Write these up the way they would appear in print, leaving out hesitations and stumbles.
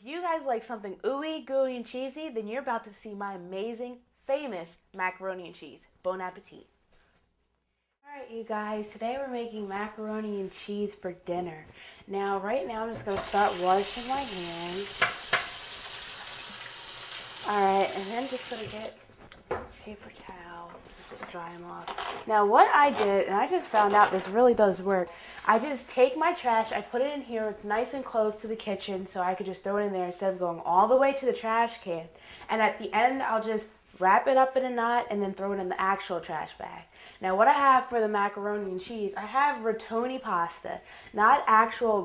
If you guys like something ooey, gooey, and cheesy, then you're about to see my amazing, famous macaroni and cheese. Bon appetit. Alright, you guys, today we're making macaroni and cheese for dinner. Now, right now, I'm just going to start washing my hands. Alright, and then just going to get a paper towel to dry them off. Now, what I did, and I just found out this really does work, I just take my trash, I put it in here, it's nice and close to the kitchen, so I could just throw it in there instead of going all the way to the trash can. And at the end, I'll just wrap it up in a knot and then throw it in the actual trash bag. Now, what I have for the macaroni and cheese, I have rotoni pasta, not actual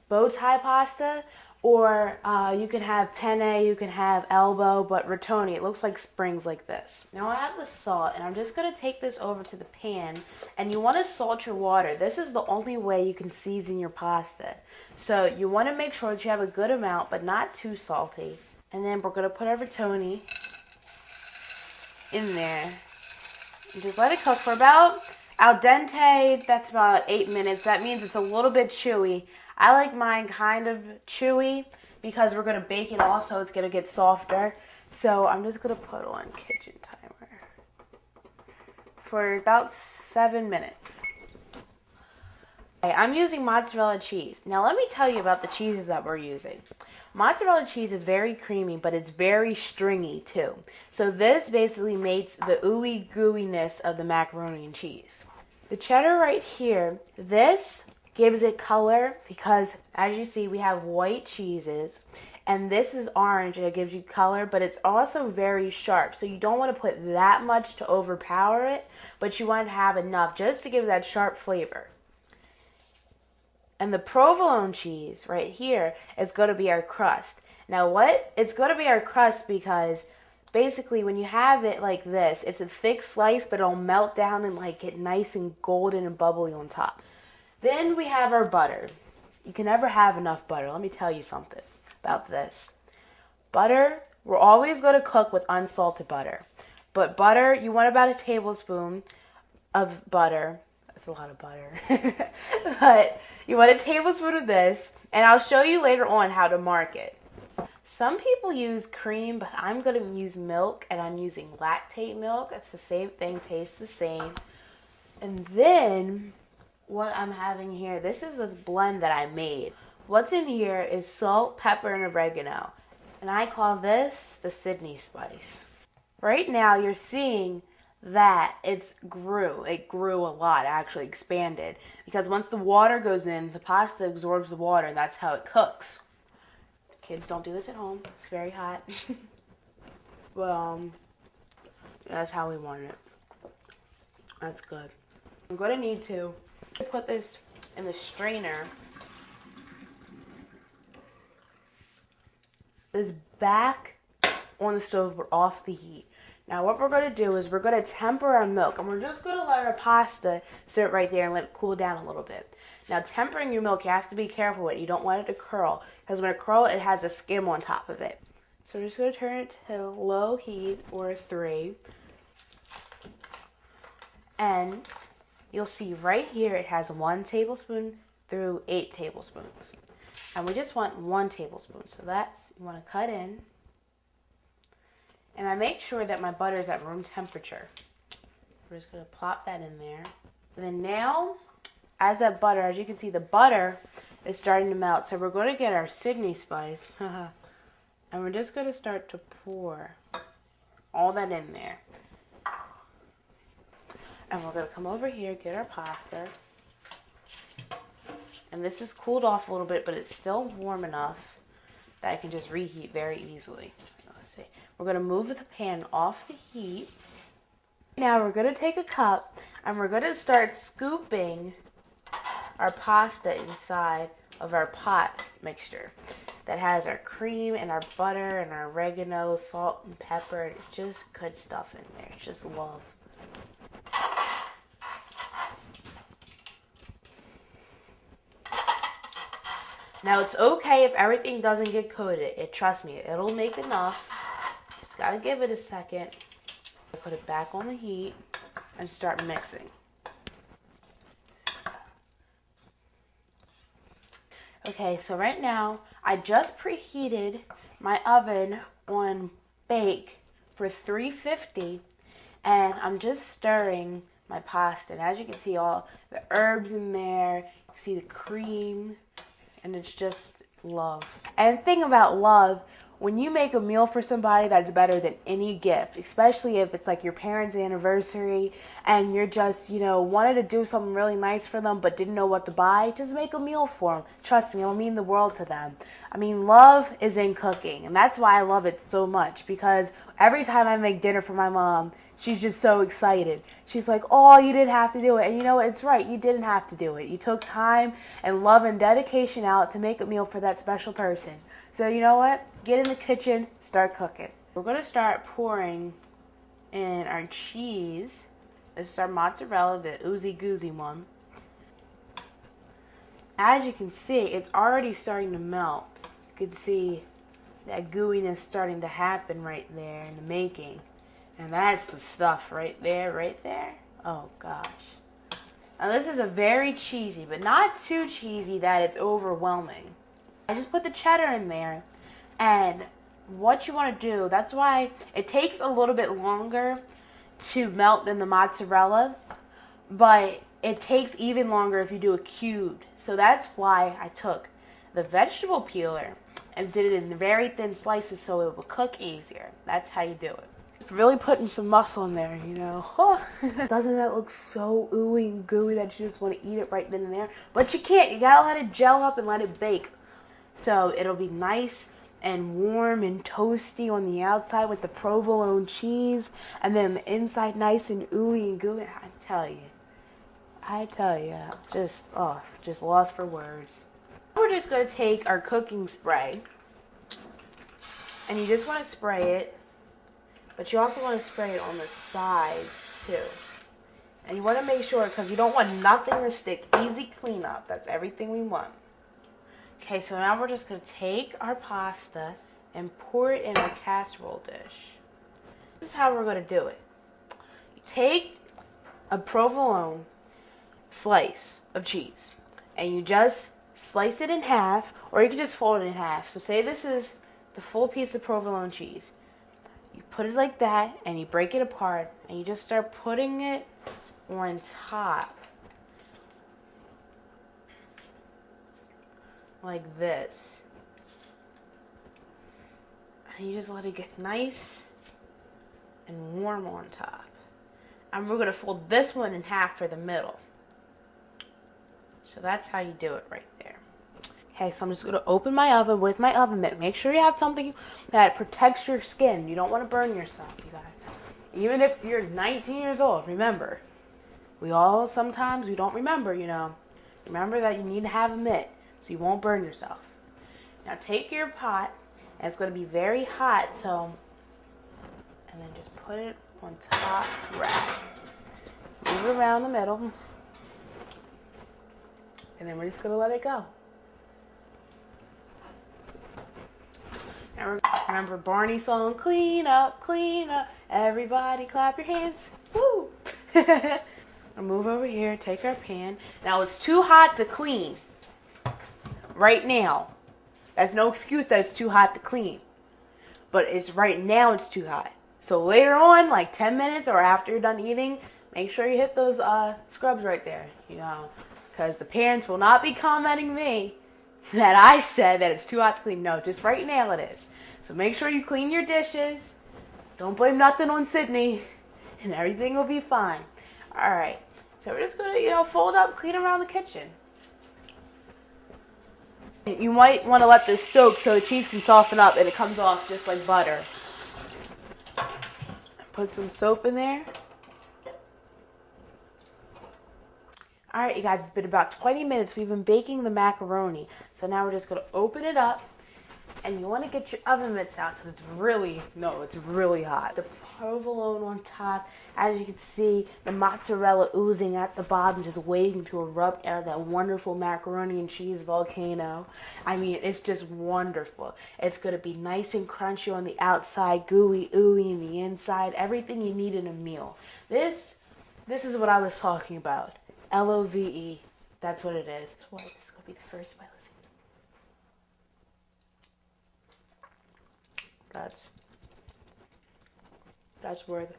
bow tie pasta, or you can have penne, you can have elbow, but rotoni, it looks like springs like this. Now I have the salt, and I'm just going to take this over to the pan, and you want to salt your water. This is the only way you can season your pasta. So you want to make sure that you have a good amount, but not too salty. And then we're going to put our rotoni in there. And just let it cook for about al dente, that's about 8 minutes. That means it's a little bit chewy. I like mine kind of chewy because we're going to bake it off, so it's going to get softer. So I'm just going to put on kitchen timer for about 7 minutes. Okay, I'm using mozzarella cheese. Now let me tell you about the cheeses that we're using. Mozzarella cheese is very creamy, but it's very stringy too. So this basically makes the ooey gooiness of the macaroni and cheese. The cheddar right here, this gives it color because, as you see, we have white cheeses, and this is orange and it gives you color, but it's also very sharp, so you don't want to put that much to overpower it, but you want to have enough just to give that sharp flavor. And the provolone cheese right here is going to be our crust. Now it's going to be our crust because basically when you have it like this, it's a thick slice, but it'll melt down and like get nice and golden and bubbly on top. Then we have our butter. You can never have enough butter. Let me tell you something about this. Butter, we're always going to cook with unsalted butter. But butter, you want about a tablespoon of butter. That's a lot of butter. But you want a tablespoon of this, and I'll show you later on how to mark it. Some people use cream, but I'm going to use milk, and I'm using lactate milk. It's the same thing, tastes the same. And then what I'm having here, this is this blend that I made. What's in here is salt, pepper, and oregano. And I call this the Sydney spice. Right now you're seeing that it grew a lot, actually expanded. Because once the water goes in, the pasta absorbs the water, and that's how it cooks. Kids, don't do this at home. It's very hot. Well, that's how we want it. That's good. I'm going to need to put this in the strainer. This back on the stove, we're off the heat. Now what we're going to do is we're going to temper our milk, and we're just going to let our pasta sit right there and let it cool down a little bit. Now tempering your milk, you have to be careful with it. You don't want it to curl, because when it curls, it has a skim on top of it. So we're just going to turn it to low heat, or 3. And you'll see right here it has 1 tablespoon through 8 tablespoons. And we just want 1 tablespoon. So that's, you want to cut in. And I make sure that my butter is at room temperature. We're just going to plop that in there. And then now, as that butter, as you can see, the butter is starting to melt. So we're going to get our Sydney spice. And we're just going to start to pour all that in there. And we're going to come over here, get our pasta. And this is cooled off a little bit, but it's still warm enough that I can just reheat very easily. Let's see. We're going to move the pan off the heat. Now we're going to take a cup, and we're going to start scooping our pasta inside of our pot mixture that has our cream and our butter and our oregano, salt and pepper. It's just good stuff in there. It's just love. Now it's okay if everything doesn't get coated. Trust me, it'll make enough. Just gotta give it a second. Put it back on the heat and start mixing. Okay, so right now I just preheated my oven on bake for 350, and I'm just stirring my pasta. And as you can see, all the herbs in there, you see the cream, and it's just love. And the thing about love, when you make a meal for somebody, that's better than any gift, especially if it's like your parents' anniversary and you're just, wanted to do something really nice for them but didn't know what to buy. Just make a meal for them. Trust me, it'll mean the world to them. I mean, love is in cooking, and that's why I love it so much, because every time I make dinner for my mom, she's just so excited. She's like, oh, you didn't have to do it. And it's right. You didn't have to do it. You took time and love and dedication out to make a meal for that special person. So you know what? Get in the kitchen, start cooking. We're going to start pouring in our cheese. This is our mozzarella, the ooohy gooohy one. As you can see, it's already starting to melt. You can see that gooiness starting to happen right there in the making. And that's the stuff right there, right there. Oh, gosh. Now, this is a very cheesy, but not too cheesy that it's overwhelming. I just put the cheddar in there. And what you want to do, that's why it takes a little bit longer to melt than the mozzarella. But it takes even longer if you do it cubed. So that's why I took the vegetable peeler and did it in very thin slices so it will cook easier. That's how you do it. Really putting some muscle in there, Oh. Doesn't that look so ooey and gooey that you just want to eat it right then and there? But you can't. You gotta let it gel up and let it bake. So it'll be nice and warm and toasty on the outside with the provolone cheese, and then the inside nice and ooey and gooey. I tell you, just lost for words. We're just gonna take our cooking spray, and you just want to spray it. But you also want to spray it on the sides, too. And you want to make sure, because you don't want nothing to stick. Easy cleanup. That's everything we want. Okay, so now we're just going to take our pasta and pour it in our casserole dish. This is how we're going to do it. You take a provolone slice of cheese, and you just slice it in half, or you can just fold it in half. So say this is the full piece of provolone cheese. You put it like that, and you break it apart, and you just start putting it on top. Like this. And you just let it get nice and warm on top. And we're going to fold this one in half for the middle. So that's how you do it right there. Okay, so I'm just going to open my oven with my oven mitt. Make sure you have something that protects your skin. You don't want to burn yourself, you guys. Even if you're 19 years old, remember. Sometimes we don't remember, Remember that you need to have a mitt so you won't burn yourself. Now take your pot, and it's going to be very hot, and then just put it on top rack. Move it around the middle. And then we're just going to let it go. Now remember Barney's song, clean up, everybody clap your hands. Woo! I'll move over here, take our pan. Now it's too hot to clean right now. That's no excuse that it's too hot to clean. But right now it's too hot. So later on, like 10 minutes or after you're done eating, make sure you hit those scrubs right there, because the parents will not be commenting me that I said that it's too hot to clean. No, just right now it is. So make sure you clean your dishes. Don't blame nothing on Sydney, and everything will be fine. All right. So we're just going to, fold up, clean around the kitchen. You might want to let this soak so the cheese can soften up and it comes off just like butter. Put some soap in there. Alright, you guys, it's been about 20 minutes. We've been baking the macaroni. So now we're just going to open it up. And you want to get your oven mitts out because it's really hot. The provolone on top. As you can see, the mozzarella oozing at the bottom, just waiting to erupt out of that wonderful macaroni and cheese volcano. I mean, it's just wonderful. It's going to be nice and crunchy on the outside, gooey, ooey in the inside. Everything you need in a meal. This is what I was talking about. Love. That's what it is. That's why this is going to be the first bite. That's worth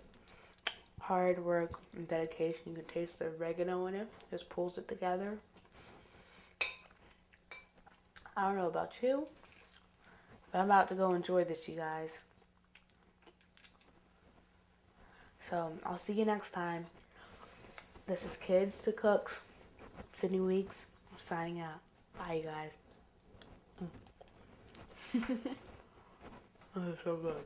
hard work and dedication. You can taste the oregano in it. Just pulls it together. I don't know about you, but I'm about to go enjoy this, you guys. So I'll see you next time. This is Kids to Cooks. Sydnie Weeks. I'm signing out. Bye, you guys. Oh, it's so good.